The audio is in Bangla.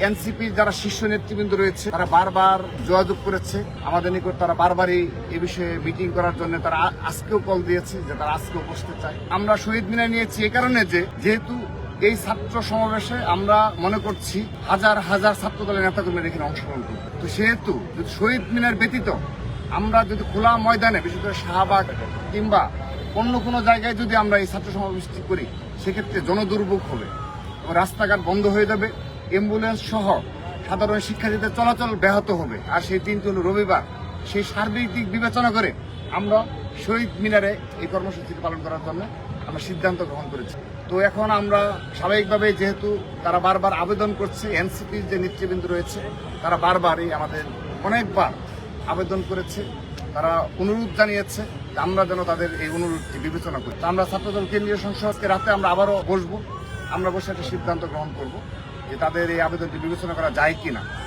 এনসিপি যারা শীর্ষ নেতৃবৃন্দ রয়েছে তারা বারবার যোগাযোগ করেছে আমাদের নিকট, তারা বারবারই এ বিষয়ে মিটিং করার জন্য তারা আজকেও কল দিয়েছে যে তারা আজকেও বসতে চায়। আমরা শহীদ মিনার নিয়েছি এ কারণে যে যেহেতু এই ছাত্র সমাবেশে আমরা মনে করছি হাজার হাজার ছাত্র দলের নেতাকর্মীরা এখানে অংশগ্রহণ করবে, তো সেহেতু যদি শহীদ মিনার ব্যতীত আমরা যদি খোলা ময়দানে বিশেষ করে শাহবাগ কিংবা অন্য কোনো জায়গায় যদি আমরা এই ছাত্র সমাবেশটি করি সেক্ষেত্রে জনদুর্ভোগ হবে এবং রাস্তাঘাট বন্ধ হয়ে যাবে, অ্যাম্বুলেন্স সহ সাধারণ শিক্ষার্থীদের চলাচল ব্যাহত হবে। আর সেই দিনটি হল রবিবার, সেই সার্বিক দিক বিবেচনা করে আমরা শহীদ মিনারে এই কর্মসূচিটি পালন করার জন্য আমরা সিদ্ধান্ত গ্রহণ করেছি। তো এখন আমরা স্বাভাবিকভাবে যেহেতু তারা বারবার আবেদন করছে, এনসিপির যে নেতৃবৃন্দ রয়েছে তারা বারবারই আমাদের অনেকবার আবেদন করেছে, তারা অনুরোধ জানিয়েছে আমরা যেন তাদের এই অনুরোধটি বিবেচনা করি। আমরা ছাত্রদল কেন্দ্রীয় সংসদকে রাতে আমরা আবারও বসবো, আমরা বসে একটা সিদ্ধান্ত গ্রহণ করব যে তাদের এই আবেদনটি বিবেচনা করা যায় কিনা।